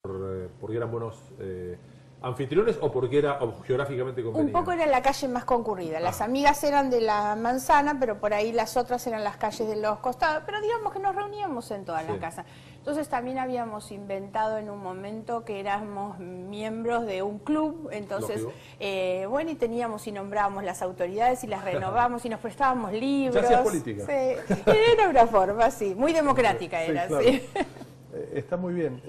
porque eran buenos anfitriones o porque era geográficamente conveniente? Un poco era la calle más concurrida. Las amigas eran de la manzana, pero por ahí las otras eran las calles de los costados. Pero digamos que nos reuníamos en todas las casas. Entonces también habíamos inventado en un momento que éramos miembros de un club. Entonces, bueno, y teníamos y nombrábamos las autoridades y las renovábamos y nos prestábamos libros. ¿Ya hacías política? Sí, era una forma, sí. Muy democrática era, claro. sí. Está muy bien.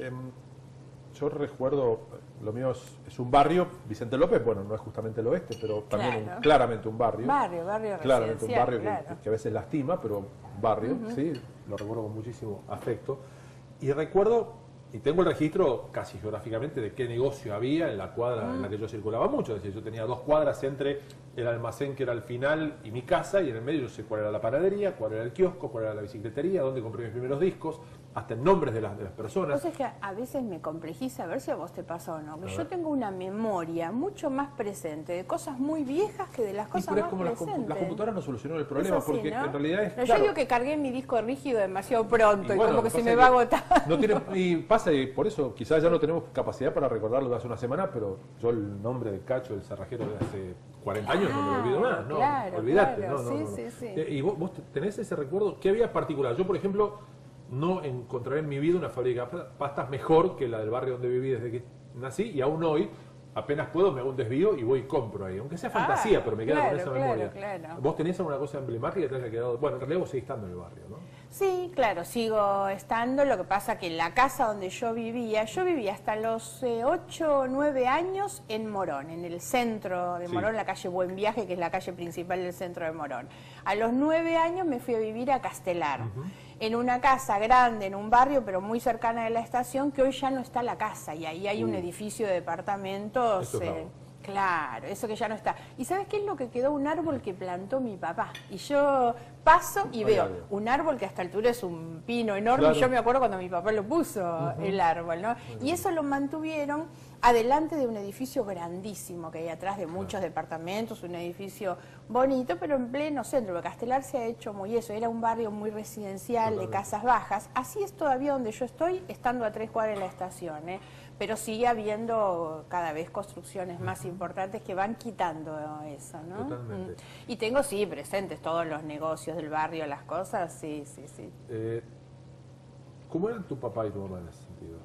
Yo recuerdo, lo mío es un barrio, Vicente López, bueno, no es justamente el oeste, pero también claramente un barrio. Barrio claramente un barrio claro. que a veces lastima, pero un barrio, sí, lo recuerdo con muchísimo afecto. Y recuerdo, y tengo el registro casi geográficamente de qué negocio había en la cuadra en la que yo circulaba mucho. Es decir, yo tenía 2 cuadras entre el almacén que era al final y mi casa, y en el medio yo sé cuál era la panadería, cuál era el kiosco, cuál era la bicicletería, dónde compré mis primeros discos, hasta en nombres de las personas. Entonces que a veces me complejiza, a ver si a vos te pasa o no, que yo tengo una memoria mucho más presente de cosas muy viejas que de las cosas pero más es como presentes. las computadoras no solucionaron el problema, así, porque ¿no? en realidad es... No, claro, yo digo que cargué mi disco rígido demasiado pronto y bueno, como que se me va a agotar. No tiene, y pasa, y por eso quizás ya no tenemos capacidad para recordarlo de hace una semana, pero yo el nombre de Cacho, el cerrajero de hace 40 años, no me lo olvido más, ¿no? Claro, Olvídate, claro, no. sí. ¿Y vos tenés ese recuerdo? ¿Qué había particular? Yo, por ejemplo, no encontraré en mi vida una fábrica de pastas mejor que la del barrio donde viví desde que nací, y aún hoy, apenas puedo, me hago un desvío y voy y compro ahí. Aunque sea fantasía, pero me queda con esa memoria. Claro. ¿Vos tenés alguna cosa emblemática que te haya quedado? Bueno, en realidad vos seguís estando en el barrio, ¿no? Sí, claro, sigo estando. Lo que pasa que en la casa donde yo vivía hasta los 8 o 9 años en Morón, en el centro de Morón, la calle Buen Viaje, que es la calle principal del centro de Morón. A los 9 años me fui a vivir a Castelar, en una casa grande, en un barrio, pero muy cercana de la estación, que hoy ya no está la casa, y ahí hay un edificio de departamentos. Claro, eso que ya no está. ¿Y sabes qué es lo que quedó? Un árbol que plantó mi papá. Y yo paso y veo un árbol que a esta altura es un pino enorme. Y yo me acuerdo cuando mi papá lo puso, el árbol, ¿no? Y eso lo mantuvieron adelante de un edificio grandísimo que hay atrás de muchos departamentos, un edificio bonito, pero en pleno centro. Porque Castelar se ha hecho muy eso, era un barrio muy residencial, de casas bajas. Así es todavía donde yo estoy, estando a 3 cuadras de la estación, pero sigue habiendo cada vez construcciones más importantes que van quitando eso, ¿no? Totalmente. Y tengo, sí, presentes todos los negocios del barrio, las cosas, sí. ¿Cómo eran tu papá y tu mamá en ese sentido?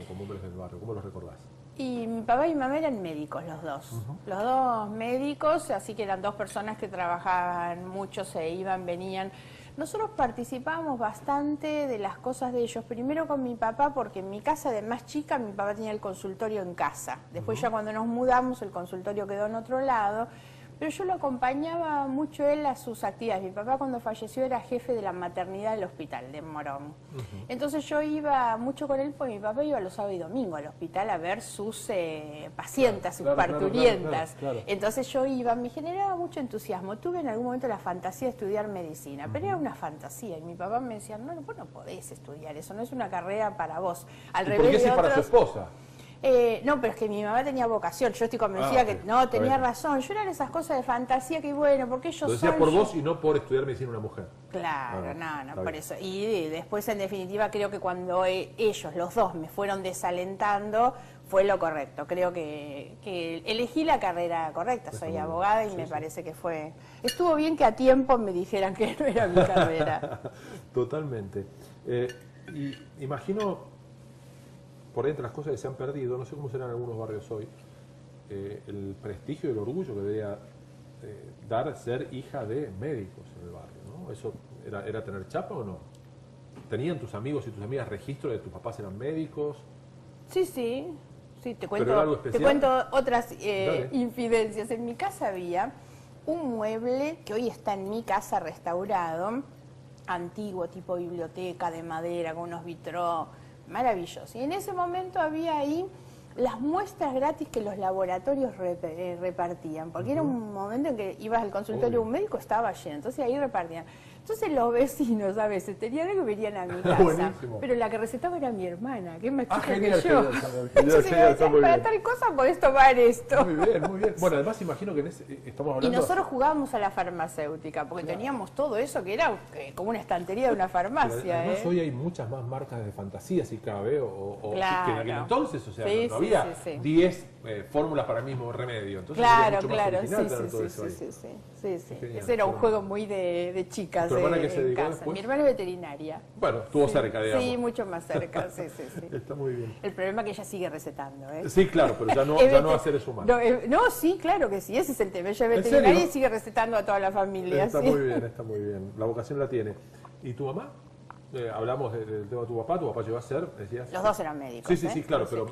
Como hombres del barrio, ¿cómo los recordás? Y mi papá y mi mamá eran médicos los dos. Los dos médicos, así que eran 2 personas que trabajaban mucho, se iban, venían. Nosotros participábamos bastante de las cosas de ellos. Primero con mi papá, porque en mi casa de más chica, mi papá tenía el consultorio en casa. Después ya cuando nos mudamos, el consultorio quedó en otro lado. Pero yo lo acompañaba mucho él a sus actividades. Mi papá cuando falleció era jefe de la maternidad del hospital de Morón. Entonces yo iba mucho con él, porque mi papá iba los sábados y domingos al hospital a ver sus pacientes, sus parturientas. Claro. Entonces yo iba, me generaba mucho entusiasmo. Tuve en algún momento la fantasía de estudiar medicina, pero era una fantasía. Y mi papá me decía, no, vos no podés estudiar eso, no es una carrera para vos. Al revés, ¿por qué sí para su esposa? No, pero es que mi mamá tenía vocación. Yo estoy convencida que no, tenía razón. Yo eran esas cosas de fantasía que, bueno, porque ellos lo decía por vos y no por estudiar medicina una mujer. Claro, no, por eso. Y después, en definitiva, creo que cuando ellos, los dos, me fueron desalentando, fue lo correcto. Creo que elegí la carrera correcta. Soy abogada y me parece que fue... Estuvo bien que a tiempo me dijeran que no era mi carrera. Totalmente. Y imagino... por ahí entre las cosas que se han perdido, no sé cómo serán algunos barrios hoy, el prestigio y el orgullo que debería dar ser hija de médicos en el barrio, ¿no? ¿Eso era tener chapa o no? ¿Tenían tus amigos y tus amigas registro de que tus papás eran médicos? Sí, te ¿Pero cuento otras infidencias. En mi casa había un mueble que hoy está en mi casa restaurado, antiguo, tipo biblioteca de madera, con unos vitrós, maravilloso. Y en ese momento había ahí las muestras gratis que los laboratorios repartían, porque era un momento en que ibas al consultorio de un médico, estaba lleno, entonces ahí repartían. Entonces los vecinos a veces tenían algo y venían a mi casa. Buenísimo. Pero la que recetaba era mi hermana, que es más chica que genial, yo. Entonces me decían, para tal cosa podés tomar esto. Muy bien, muy bien. Bueno, además imagino que estamos hablando... Y nosotros jugábamos a la farmacéutica, porque teníamos todo eso que era como una estantería de una farmacia. Además hoy hay muchas más marcas de fantasía, si cabe, o claro. que en aquel entonces, o sea, sí, no había sí. 10 fórmulas para el mismo remedio. Entonces claro, mucho más original sí, tener todo eso ahí. sí. Genial, Ese era un juego muy de chicas ¿Tu hermana qué se en dedicó casa. después? Mi hermana es veterinaria. Bueno, estuvo cerca, digamos. Sí, mucho más cerca, sí. Está muy bien. El problema es que ella sigue recetando, ¿eh? Sí, claro, pero ya no a seres humanos. No, sí, claro que sí, ese es el tema. Ella es ¿En veterinaria serio? y sigue recetando a toda la familia. Está sí. muy bien. La vocación la tiene. ¿Y tu mamá? Hablamos del tema de tu papá llegó a ser, decías. Los dos eran médicos. Sí, claro, pero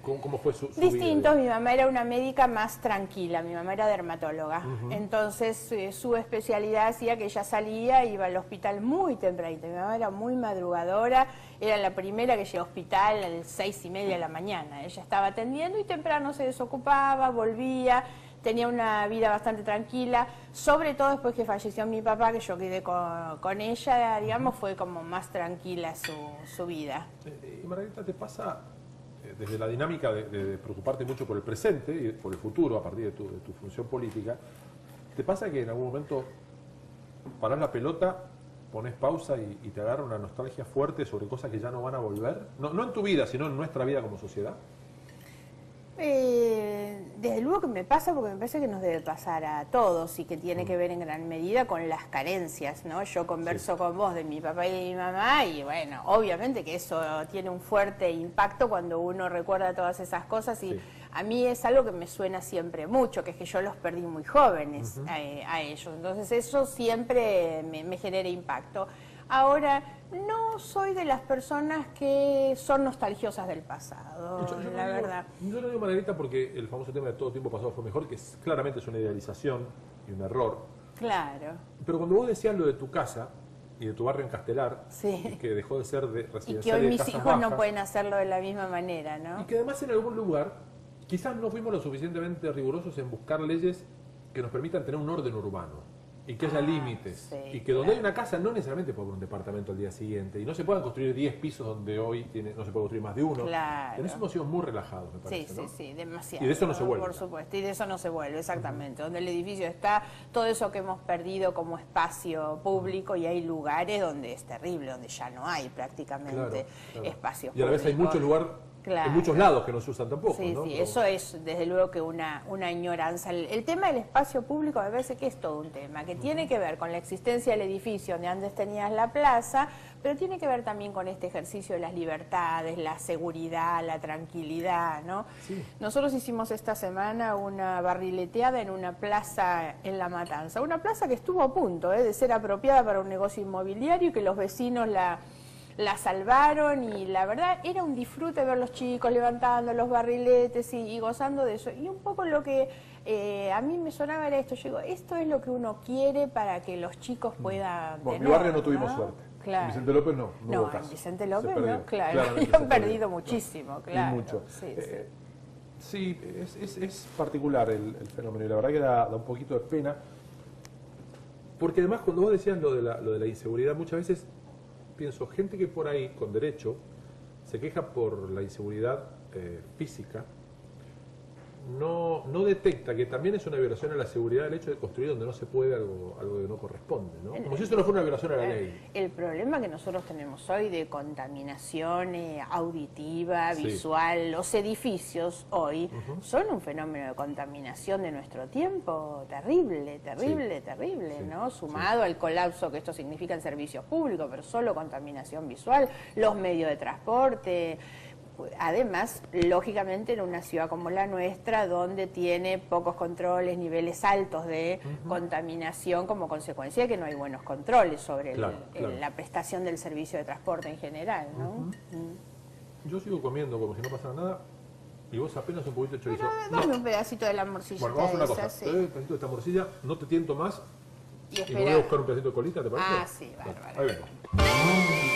¿cómo fue su Distintos, vida? mi mamá era una médica más tranquila, mi mamá era dermatóloga, entonces su especialidad hacía que ella salía, iba al hospital muy tempranito, mi mamá era muy madrugadora, era la primera que llegó al hospital a las 6:30 de la mañana, ella estaba atendiendo y temprano se desocupaba, volvía. Tenía una vida bastante tranquila, sobre todo después que falleció mi papá, que yo quedé con ella, digamos, fue como más tranquila su vida. Y Margarita, ¿te pasa, desde la dinámica de preocuparte mucho por el presente y por el futuro a partir de tu función política, ¿te pasa que en algún momento parás la pelota, pones pausa y te agarra una nostalgia fuerte sobre cosas que ya no van a volver? No en tu vida, sino en nuestra vida como sociedad. Desde luego que me pasa, porque me parece que nos debe pasar a todos y que tiene que ver en gran medida con las carencias, ¿no? Yo converso con vos de mi papá y de mi mamá y bueno, obviamente que eso tiene un fuerte impacto cuando uno recuerda todas esas cosas y a mí es algo que me suena siempre mucho, que es que yo los perdí muy jóvenes a ellos, entonces eso siempre me genera impacto. Ahora, no soy de las personas que son nostalgiosas del pasado, la verdad. Yo no digo, Margarita, porque el famoso tema de todo tiempo pasado fue mejor, que claramente es una idealización y un error. Claro. Pero cuando vos decías lo de tu casa y de tu barrio en Castelar, y que dejó de ser de residencial y que hoy mis hijos bajas, no pueden hacerlo de la misma manera, ¿no? Y que además en algún lugar quizás no fuimos lo suficientemente rigurosos en buscar leyes que nos permitan tener un orden urbano. Y que haya límites. Y que donde hay una casa no necesariamente puede haber un departamento al día siguiente. Y no se puedan construir 10 pisos donde hoy no se puede construir más de uno. Claro. En eso hemos sido muy relajados, me parece. Sí, demasiado. Y de eso no se vuelve. Por supuesto, y de eso no se vuelve, exactamente. Donde el edificio está, todo eso que hemos perdido como espacio público, y hay lugares donde es terrible, donde ya no hay prácticamente espacios públicos. Y a la vez hay muchos lugares. Claro. En muchos lados que no se usan tampoco, sí, ¿no? Sí, eso es desde luego que una añoranza. El tema del espacio público me parece que es todo un tema, que tiene que ver con la existencia del edificio donde antes tenías la plaza, pero tiene que ver también con este ejercicio de las libertades, la seguridad, la tranquilidad, ¿no? Sí. Nosotros hicimos esta semana una barrileteada en una plaza en La Matanza, una plaza que estuvo a punto de ser apropiada para un negocio inmobiliario y que los vecinos la salvaron, y la verdad era un disfrute ver los chicos levantando los barriletes y gozando de eso. Y un poco lo que a mí me sonaba era esto, yo digo, esto es lo que uno quiere para que los chicos puedan tener, en mi barrio no tuvimos suerte. Claro. En Vicente López no hubo caso. En Vicente López no, claro. Claramente Han perdido muchísimo, claro. Y mucho. Sí, es particular el fenómeno, y la verdad que da un poquito de pena. Porque además cuando vos decías lo de la inseguridad, muchas veces pienso, gente que por ahí, con derecho, se queja por la inseguridad física, no detecta que también es una violación a la seguridad el hecho de construir donde no se puede algo que no corresponde, ¿no? Como si eso no fuera una violación a la ley. El problema que nosotros tenemos hoy de contaminación auditiva, visual, los edificios hoy son un fenómeno de contaminación de nuestro tiempo terrible, ¿no? Sumado al colapso que esto significa en servicios públicos, pero solo contaminación visual, los medios de transporte. Además, lógicamente, en una ciudad como la nuestra, donde tiene pocos controles, niveles altos de contaminación como consecuencia de que no hay buenos controles sobre la prestación del servicio de transporte en general, ¿no? Yo sigo comiendo como si no pasara nada, y vos apenas un poquito de chorizo. Dame un pedacito de la morcilla. Bueno, vamos a hacer una cosa. Te doy un pedacito de esta morcilla, no te tiento más, y me voy a buscar un pedacito de colita, ¿te parece? Ah, sí, bárbaro. Ahí vengo.